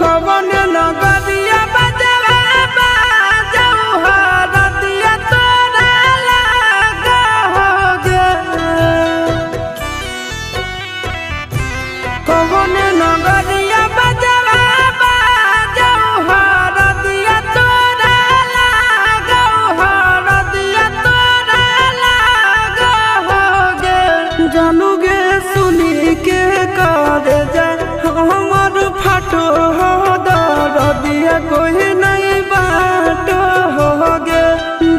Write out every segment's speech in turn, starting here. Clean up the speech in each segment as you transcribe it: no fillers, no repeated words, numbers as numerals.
कवन नगरिया बजवा बाजऊ हरदिया तोरा लागोगे। कवन नगरिया बजवा बाजऊ हरदिया तोरा लागो हरदिया तोरा लागोगे। जानूगे सुनी के कर जा हमर फाटो दरदिया कोई नहीं बाटो होगे।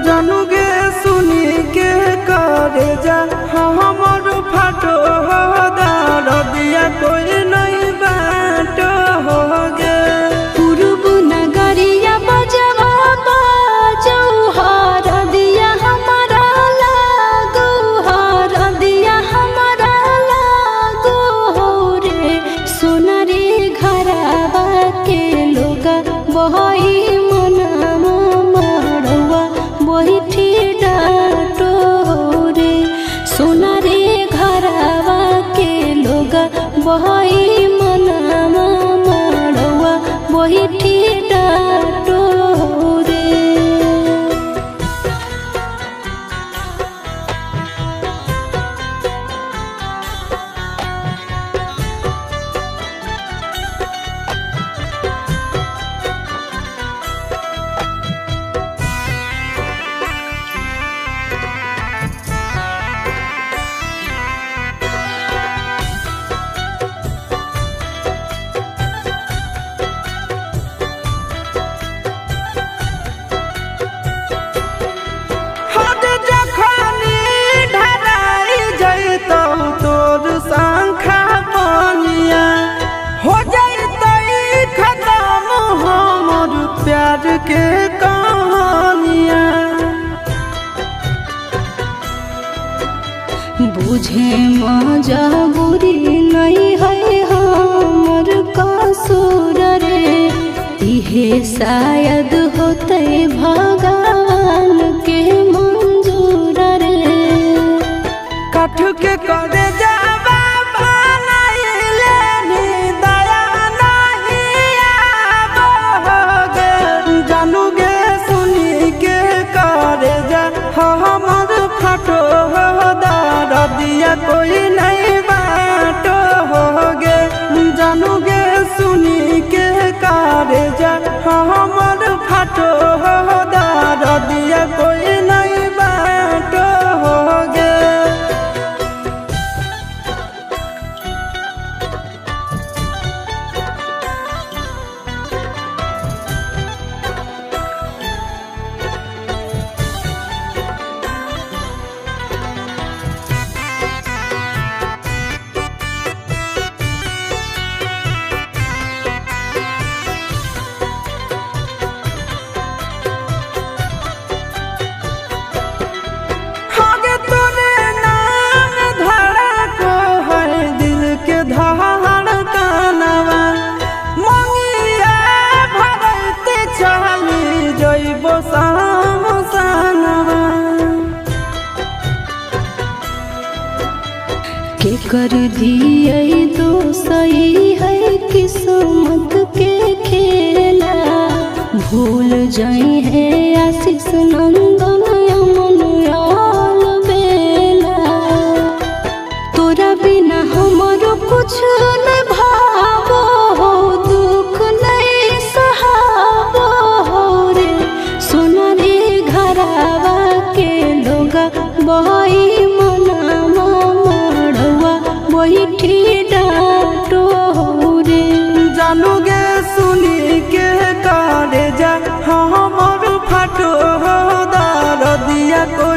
जानूगे सुनी के करे जा हमर फाटो दरदिया कोई नहीं बाटो होगे। पूर्व नगरिया बजवा बाजऊ हरदिया हमारा लागो हरदिया हमारा लागो रे। सोनारी घरवा के लोगा बही मनामा मड़वा बही डाटो रे। सोनारी घरवा के लोगा बही मनामा मड़वा बही डाटो रे। हद जखनी ढराई जैतौ तोर शंखा बनिया हो जैतै खत्म हमर प्यार के कहानिया। बुझे मजबूरी नहीं है हमर कसूर रे। इहे शायद होते भगवान के मंजूर रे। काठ के करे जावा बनाइले नी दया नहीं आवोगे। जानूगे सुनी के करे जा हमर फाटो दरदिया कोई नहीं बाटो होगे। जानूगे सुनी के करे जा हमर फाटो दरदिया कोई नहीं बाटो होगे। आगे तोरे नाम धड़को है दिल के धड़कनवा। मंगिया भरते चली जइबो सामसनवा। के कर दिए तो सही है किस्मत के खेला। भूल जाई है आशीष नंदन अमन बेला। तोरा बिना हमारो कुछ न भावो हो दुख नहीं सहावो रे। सोनारी घरवा के लोगा बही मनामा मड़वा बही डाटो रे। जानूगे सुनी के करे जा हमर फाटो दरदिया को